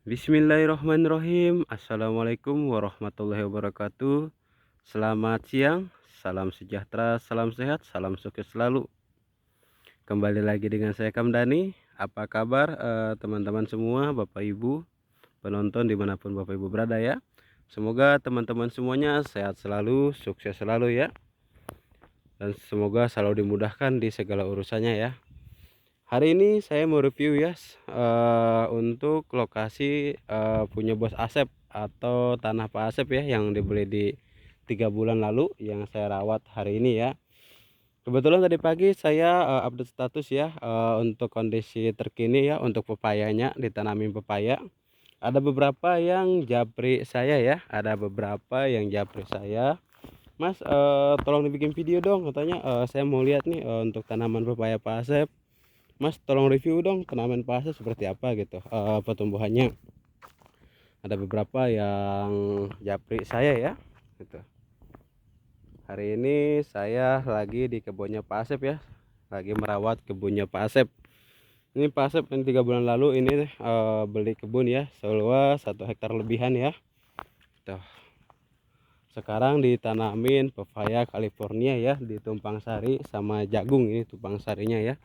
Bismillahirrahmanirrahim. Assalamualaikum warahmatullahi wabarakatuh. Selamat siang, salam sejahtera, salam sehat, salam sukses selalu. Kembali lagi dengan saya Kamdani. Apa kabar teman-teman semua, Bapak Ibu, penonton dimanapun Bapak Ibu berada ya. Semoga teman-teman semuanya sehat selalu, sukses selalu ya. Dan semoga selalu dimudahkan di segala urusannya ya. Hari ini saya mau review ya untuk lokasi punya Bos Asep atau tanah Pak Asep ya yang dibeli di 3 bulan lalu yang saya rawat hari ini ya. Kebetulan tadi pagi saya update status ya untuk kondisi terkini ya untuk pepayanya, ditanamin pepaya. Ada beberapa yang japri saya ya, ada beberapa yang japri saya. Mas, tolong dibikin video dong katanya, saya mau lihat nih untuk tanaman pepaya Pak Asep. Mas tolong review dong tanaman pase seperti apa gitu pertumbuhannya. Ada beberapa yang japri saya ya gitu. Hari ini saya lagi di kebunnya Pak Asep ya, lagi merawat kebunnya Pak Asep. Ini Pak Asep yang 3 bulan lalu ini beli kebun ya seluas 1 hektar lebihan ya. Tuh. Sekarang ditanamin pepaya California ya di tumpang sari sama jagung, ini tumpang sarinya ya.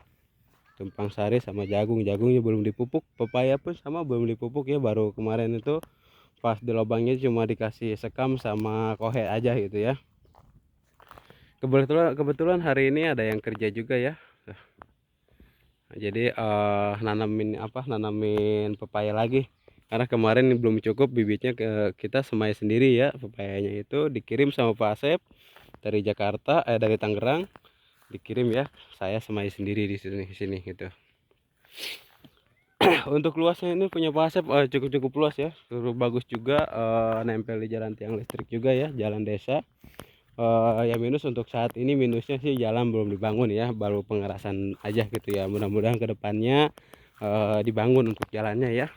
Tumpang sari sama jagungnya belum dipupuk, pepaya pun sama belum dipupuk ya, baru kemarin itu pas di lubangnya cuma dikasih sekam sama kohe aja gitu ya. Kebetulan hari ini ada yang kerja juga ya, jadi nanamin pepaya lagi karena kemarin belum cukup bibitnya, kita semai sendiri ya. Pepayanya itu dikirim sama Pak Asep dari Jakarta, dari Tangerang dikirim ya, saya semai sendiri di sini gitu. Untuk luasnya ini punya Pak Asep cukup luas ya, cukup bagus juga, nempel di jalan tiang listrik juga ya, jalan desa. Ya minus untuk saat ini, minusnya sih jalan belum dibangun ya, baru pengerasan aja gitu ya. Mudah-mudahan kedepannya dibangun untuk jalannya ya.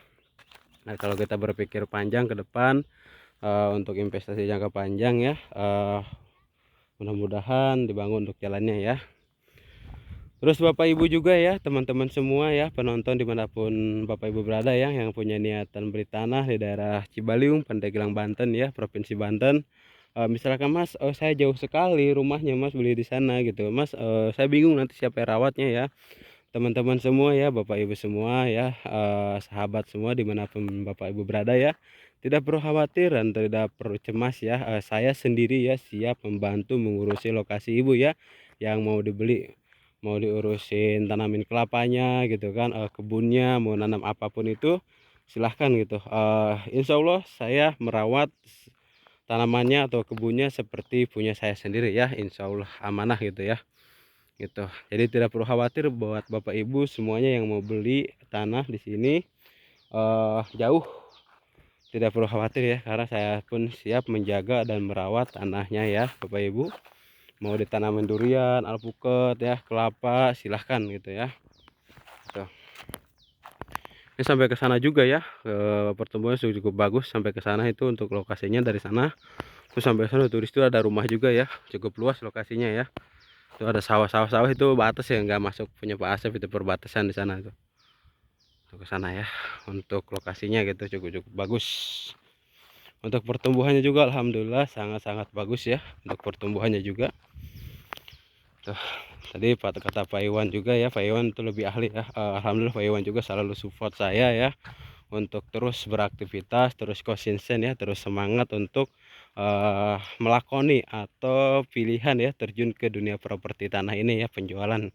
Nah kalau kita berpikir panjang ke depan untuk investasi jangka panjang ya, mudah-mudahan dibangun untuk jalannya ya. Terus Bapak Ibu juga ya, teman-teman semua ya, penonton dimanapun Bapak Ibu berada ya, yang punya niatan beli tanah di daerah Cibaliung, Pandeglang, Banten ya, Provinsi Banten. Misalkan Mas, saya jauh sekali rumahnya Mas beli di sana gitu Mas, saya bingung nanti siapa yang rawatnya ya. Teman-teman semua ya, Bapak Ibu semua ya, sahabat semua dimanapun Bapak Ibu berada ya, tidak perlu khawatir dan tidak perlu cemas ya. Saya sendiri ya siap membantu mengurusi lokasi Ibu ya yang mau dibeli, mau diurusin tanamin kelapanya gitu kan, kebunnya mau nanam apapun itu silahkan gitu. Insya Allah saya merawat tanamannya atau kebunnya seperti punya saya sendiri ya, insya Allah amanah gitu ya gitu. Jadi tidak perlu khawatir buat Bapak Ibu semuanya yang mau beli tanah di sini jauh, tidak perlu khawatir ya, karena saya pun siap menjaga dan merawat tanahnya ya Bapak Ibu. Mau ditanamin durian, alpukat ya, kelapa, silahkan gitu ya. Tuh. Ini sampai ke sana juga ya, pertumbuhannya cukup bagus sampai ke sana, itu untuk lokasinya dari sana. Terus sampai sana turis itu ada rumah juga ya, cukup luas lokasinya ya. Itu ada sawah-sawah itu batas ya, nggak masuk punya Pak Asep, itu perbatasan di sana tuh. Tuh ke sana ya. Untuk lokasinya gitu cukup bagus. Untuk pertumbuhannya juga alhamdulillah sangat-sangat bagus ya. Untuk pertumbuhannya juga. Tuh, tadi kata Pak Iwan juga ya, Pak Iwan itu lebih ahli ya. Alhamdulillah Pak Iwan juga selalu support saya ya untuk terus beraktivitas, terus konsisten ya, terus semangat untuk melakoni atau pilihan ya terjun ke dunia properti tanah ini ya, penjualan.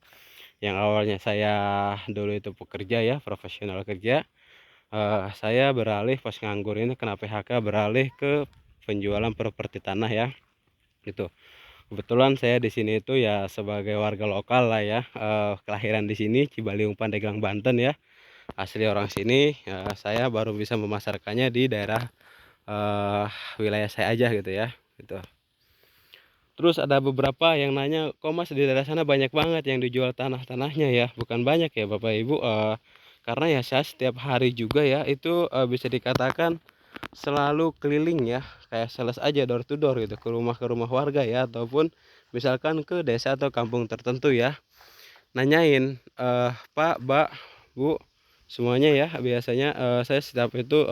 Yang awalnya saya dulu itu pekerja ya, profesional kerja, saya beralih pas nganggur ini kena PHK, beralih ke penjualan properti tanah ya gitu. Kebetulan saya di sini itu ya sebagai warga lokal lah ya, kelahiran di sini Cibaliung, Pandeglang, Banten ya, asli orang sini. Saya baru bisa memasarkannya di daerah wilayah saya aja gitu ya gitu. Terus ada beberapa yang nanya, kok Mas di daerah sana banyak banget yang dijual tanahnya ya? Bukan banyak ya Bapak Ibu, karena ya saya setiap hari juga ya itu bisa dikatakan selalu keliling ya, kayak sales aja door to door gitu, ke rumah warga ya, ataupun misalkan ke desa atau kampung tertentu ya, nanyain, Pak, Mbak, Bu, semuanya ya. Biasanya saya setiap itu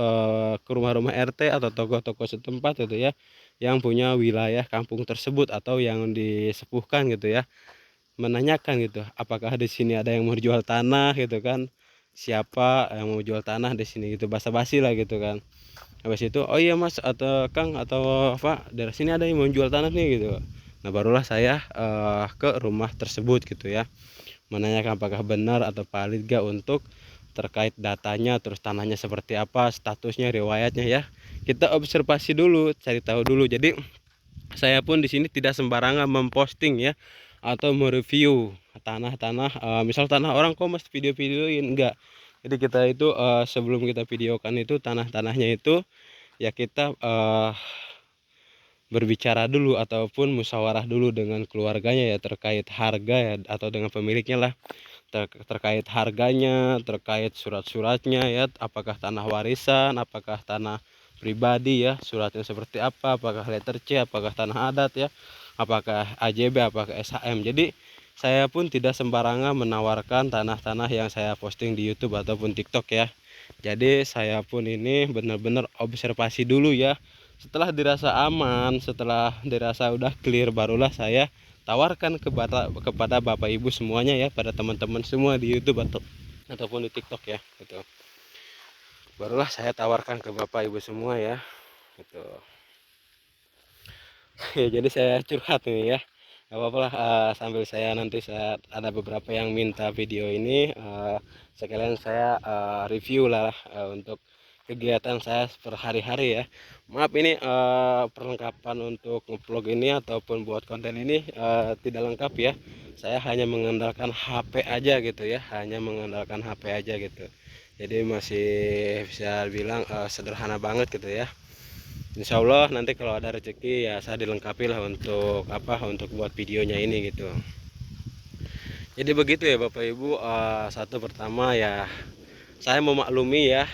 ke rumah-rumah RT atau tokoh-tokoh setempat gitu ya, yang punya wilayah kampung tersebut atau yang disepuhkan gitu ya, menanyakan gitu, apakah di sini ada yang mau jual tanah gitu kan, siapa yang mau jual tanah di sini gitu, basa-basi lah gitu kan. Habis itu, oh iya mas atau kang atau apa dari sini ada yang mau jual tanah nih gitu. Nah barulah saya ke rumah tersebut gitu ya, menanyakan apakah benar atau valid gak untuk terkait datanya, terus tanahnya seperti apa, statusnya, riwayatnya ya. Kita observasi dulu, cari tahu dulu. Jadi saya pun di sini tidak sembarangan memposting ya atau mereview tanah-tanah, misal tanah orang kok mas video-videoin, enggak. Jadi kita itu sebelum kita videokan itu tanah-tanahnya itu ya kita berbicara dulu ataupun musyawarah dulu dengan keluarganya ya terkait harga ya, atau dengan pemiliknya lah, terkait harganya, terkait surat-suratnya ya, apakah tanah warisan, apakah tanah pribadi ya, suratnya seperti apa, apakah letter C, apakah tanah adat ya, apakah AJB, apakah SHM. Jadi saya pun tidak sembarangan menawarkan tanah-tanah yang saya posting di YouTube ataupun TikTok ya. Jadi saya pun ini benar-benar observasi dulu ya. Setelah dirasa aman, setelah dirasa udah clear, barulah saya tawarkan kepada Bapak Ibu semuanya ya, pada teman-teman semua di YouTube ataupun di TikTok ya gitu. Barulah saya tawarkan ke Bapak Ibu semua ya gitu. Ya, jadi saya curhat nih ya. Gak apa-apa lah, sambil saya nanti saya ada beberapa yang minta video ini, sekalian saya review lah untuk kegiatan saya per hari-hari ya. Maaf ini perlengkapan untuk ngevlog ini ataupun buat konten ini tidak lengkap ya. Saya hanya mengandalkan HP aja gitu ya, hanya mengandalkan HP aja gitu. Jadi masih bisa bilang sederhana banget gitu ya. Insya Allah nanti kalau ada rezeki ya saya dilengkapi lah untuk apa, untuk buat videonya ini gitu. Jadi begitu ya Bapak Ibu. Satu pertama ya, saya memaklumi ya,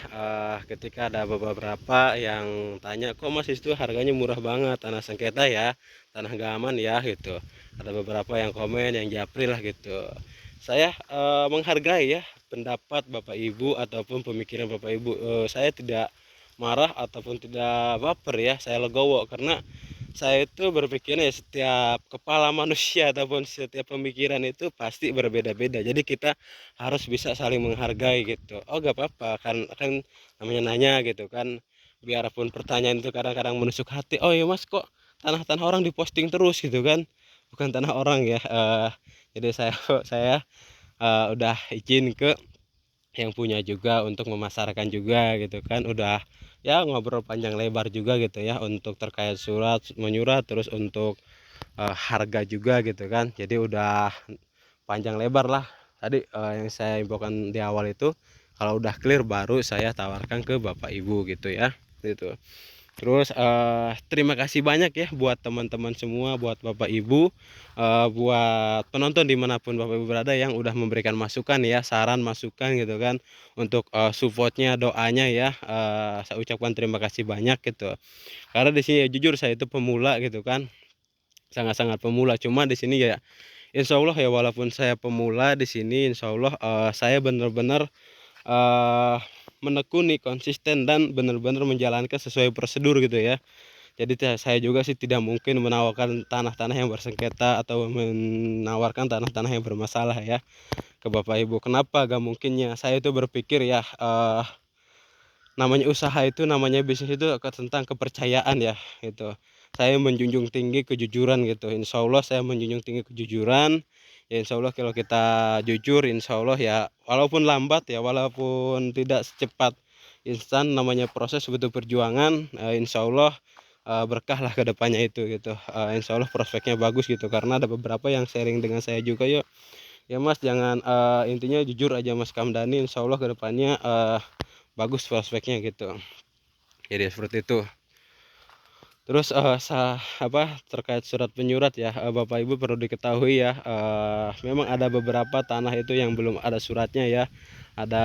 ketika ada beberapa yang tanya kok mas itu harganya murah banget tanah sengketa ya, tanah gak aman ya gitu. Ada beberapa yang komen, yang japri lah gitu. Saya menghargai ya pendapat Bapak Ibu ataupun pemikiran Bapak Ibu. Saya tidak marah ataupun tidak baper ya, saya legowo karena saya itu berpikirnya ya, setiap kepala manusia ataupun setiap pemikiran itu pasti berbeda-beda. Jadi kita harus bisa saling menghargai gitu. Oh gak apa-apa kan namanya nanya gitu kan. Biarpun pertanyaan itu kadang-kadang menusuk hati. Oh iya mas kok tanah-tanah orang diposting terus gitu kan. Bukan tanah orang ya. Jadi saya udah izin ke yang punya juga untuk memasarkan juga gitu kan, udah ya ngobrol panjang lebar juga gitu ya untuk terkait surat menyurat, terus untuk harga juga gitu kan. Jadi udah panjang lebar lah tadi yang saya infokan di awal itu. Kalau udah clear baru saya tawarkan ke Bapak Ibu gitu ya gitu. Terus terima kasih banyak ya buat teman-teman semua, buat Bapak Ibu, buat penonton dimanapun Bapak Ibu berada yang udah memberikan masukan ya, saran masukan gitu kan, untuk supportnya, doanya ya. Saya ucapkan terima kasih banyak gitu. Karena di sini ya, jujur saya itu pemula gitu kan, sangat-sangat pemula. Cuma di sini ya, Insya Allah ya walaupun saya pemula di sini, Insya Allah saya benar-benar eh menekuni, konsisten dan benar-benar menjalankan sesuai prosedur gitu ya. Jadi saya juga sih tidak mungkin menawarkan tanah-tanah yang bersengketa atau menawarkan tanah-tanah yang bermasalah ya ke Bapak Ibu. Kenapa gak mungkinnya? Saya itu berpikir ya, namanya usaha itu, namanya bisnis itu tentang kepercayaan ya gitu. Saya menjunjung tinggi kejujuran gitu. Insya Allah saya menjunjung tinggi kejujuran. Ya insya Allah kalau kita jujur, insya Allah ya walaupun lambat ya, walaupun tidak secepat instan, namanya proses butuh perjuangan. Insya Allah berkah lah ke depannya itu gitu. Insya Allah prospeknya bagus gitu, karena ada beberapa yang sharing dengan saya juga, yuk ya mas jangan, intinya jujur aja mas Kamdani, insya Allah ke depannya bagus prospeknya gitu. Jadi seperti itu. Terus terkait surat penyurat ya, Bapak Ibu perlu diketahui ya, memang ada beberapa tanah itu yang belum ada suratnya ya. Ada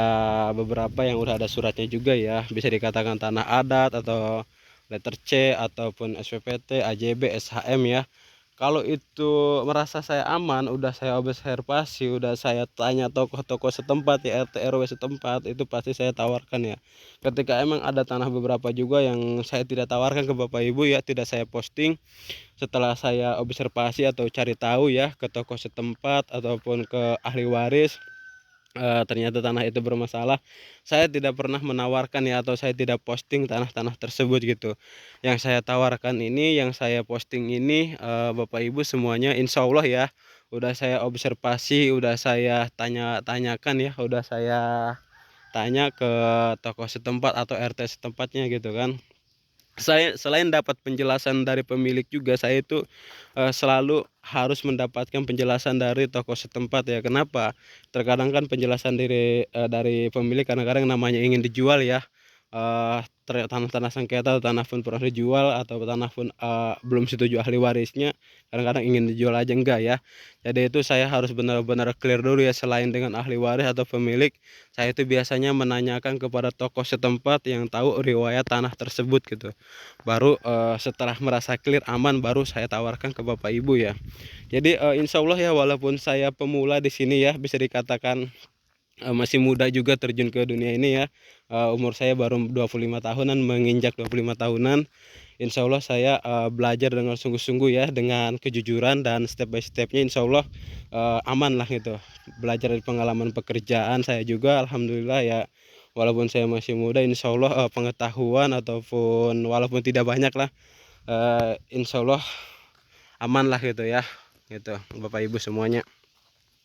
beberapa yang udah ada suratnya juga ya, bisa dikatakan tanah adat atau letter C ataupun SPPT, AJB, SHM ya. Kalau itu merasa saya aman, udah saya observasi, udah saya tanya tokoh-tokoh setempat ya, RT RW setempat, itu pasti saya tawarkan ya. Ketika emang ada tanah beberapa juga yang saya tidak tawarkan ke Bapak Ibu ya, tidak saya posting, setelah saya observasi atau cari tahu ya ke tokoh setempat ataupun ke ahli waris, ternyata tanah itu bermasalah, saya tidak pernah menawarkan ya atau saya tidak posting tanah-tanah tersebut gitu. Yang saya tawarkan ini, yang saya posting ini, Bapak Ibu semuanya insya Allah ya, udah saya observasi, udah saya tanya-tanyakan ya, udah saya tanya ke tokoh setempat atau RT setempatnya gitu kan. Saya selain dapat penjelasan dari pemilik juga, saya itu, selalu harus mendapatkan penjelasan dari tokoh setempat ya. Kenapa? Terkadang kan penjelasan dari pemilik kadang-kadang namanya ingin dijual ya, tanah-tanah sengketa atau tanah pun pernah dijual atau tanah pun, belum setuju ahli warisnya, kadang-kadang ingin dijual aja enggak ya. Jadi itu saya harus benar-benar clear dulu ya, selain dengan ahli waris atau pemilik, saya itu biasanya menanyakan kepada tokoh setempat yang tahu riwayat tanah tersebut gitu. Baru, setelah merasa clear, aman, baru saya tawarkan ke Bapak Ibu ya. Jadi, insya Allah ya walaupun saya pemula di sini ya, bisa dikatakan masih muda juga terjun ke dunia ini ya, umur saya baru 25 tahunan, menginjak 25 tahunan. Insya Allah saya, belajar dengan sungguh-sungguh ya, dengan kejujuran dan step by step-nya insyaallah, aman lah gitu. Belajar dari pengalaman pekerjaan saya juga alhamdulillah ya, walaupun saya masih muda insyaallah, pengetahuan ataupun walaupun tidak banyak lah, insyaallah aman lah gitu ya, gitu Bapak Ibu semuanya,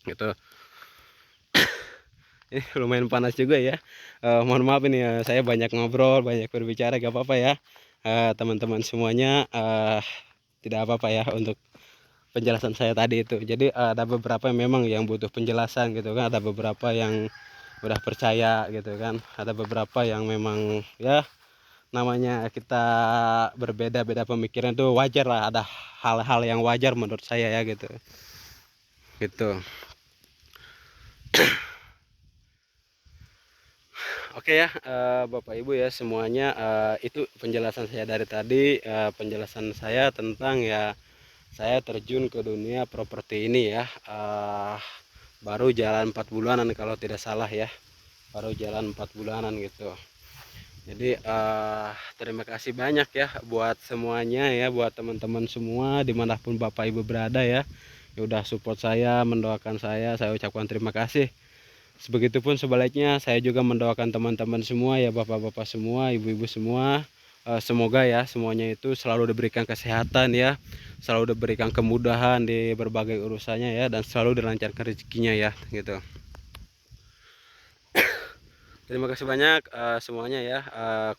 gitu. Ini lumayan panas juga ya. Mohon maaf ini ya, saya banyak ngobrol, banyak berbicara, gak apa-apa ya. Teman-teman semuanya, tidak apa-apa ya untuk penjelasan saya tadi itu. Jadi ada beberapa yang memang yang butuh penjelasan gitu kan, ada beberapa yang udah percaya gitu kan, ada beberapa yang memang ya namanya kita berbeda-beda pemikiran itu wajar lah, ada hal-hal yang wajar menurut saya ya gitu. Gitu. Oke ya, Bapak Ibu ya semuanya, itu penjelasan saya dari tadi, penjelasan saya tentang ya saya terjun ke dunia properti ini ya, baru jalan 4 bulanan kalau tidak salah ya, baru jalan 4 bulanan gitu. Jadi, terima kasih banyak ya buat semuanya ya, buat teman-teman semua dimanapun Bapak Ibu berada ya, yang udah support saya, mendoakan saya ucapkan terima kasih. Begitupun sebaliknya saya juga mendoakan teman-teman semua ya, bapak-bapak semua, ibu-ibu semua, semoga ya semuanya itu selalu diberikan kesehatan ya, selalu diberikan kemudahan di berbagai urusannya ya, dan selalu dilancarkan rezekinya ya gitu. Terima kasih banyak, semuanya ya,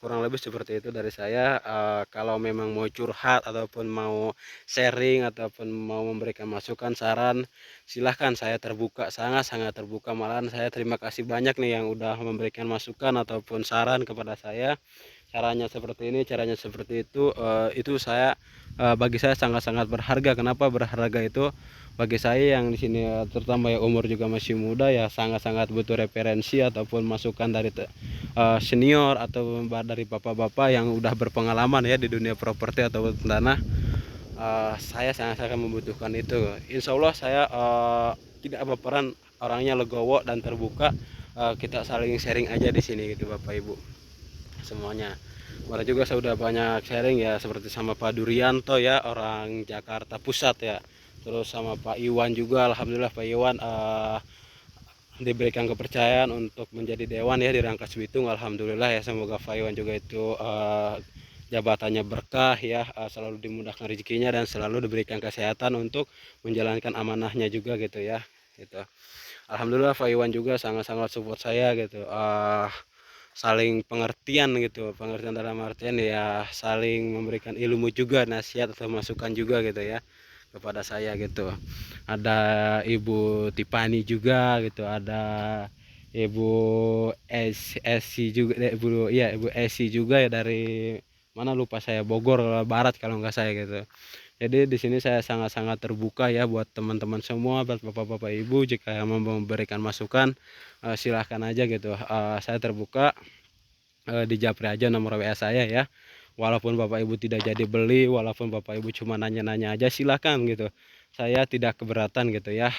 kurang lebih seperti itu dari saya. Kalau memang mau curhat ataupun mau sharing ataupun mau memberikan masukan, saran, silahkan, saya terbuka, sangat-sangat terbuka. Malahan saya terima kasih banyak nih yang udah memberikan masukan ataupun saran kepada saya. Caranya seperti ini, caranya seperti itu saya, bagi saya sangat-sangat berharga. Kenapa berharga itu? Bagi saya yang di sini, terutama ya umur juga masih muda ya, sangat-sangat butuh referensi ataupun masukan dari senior atau dari bapak-bapak yang udah berpengalaman ya di dunia properti atau tanah. Saya sangat-sangat membutuhkan itu. Insya Allah saya tidak berperan, orangnya legowo dan terbuka. Kita saling sharing aja di sini gitu Bapak Ibu semuanya. Kemarin juga saya udah banyak sharing ya, seperti sama Pak Durianto ya, orang Jakarta Pusat ya, terus sama Pak Iwan juga. Alhamdulillah Pak Iwan diberikan kepercayaan untuk menjadi dewan ya di Rangkas Bitung. Alhamdulillah ya, semoga Pak Iwan juga itu jabatannya berkah ya, selalu dimudahkan rezekinya dan selalu diberikan kesehatan untuk menjalankan amanahnya juga gitu ya gitu. Alhamdulillah Pak Iwan juga sangat-sangat support saya gitu, saling pengertian gitu, pengertian dalam artian ya saling memberikan ilmu juga, nasihat atau masukan juga gitu ya kepada saya gitu. Ada Ibu Tipani juga gitu, ada Ibu Esi juga, Ibu iya Ibu Esi juga ya, dari mana lupa saya, Bogor Barat kalau nggak saya gitu. Jadi di sini saya sangat-sangat terbuka ya buat teman-teman semua, buat bapak-bapak ibu, jika mau memberikan masukan, silahkan aja gitu. Saya terbuka, di japri aja nomor WA saya ya. walaupun Bapak Ibu tidak jadi beli, walaupun Bapak Ibu cuma nanya-nanya aja, silakan gitu. Saya tidak keberatan gitu ya.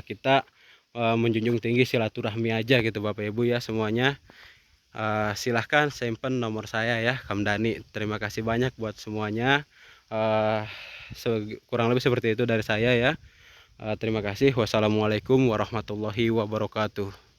Kita menjunjung tinggi silaturahmi aja gitu Bapak Ibu ya semuanya. Silahkan simpen nomor saya ya, Kamdani. Terima kasih banyak buat semuanya. uh, Kurang lebih seperti itu dari saya ya. Terima kasih. Wassalamualaikum warahmatullahi wabarakatuh.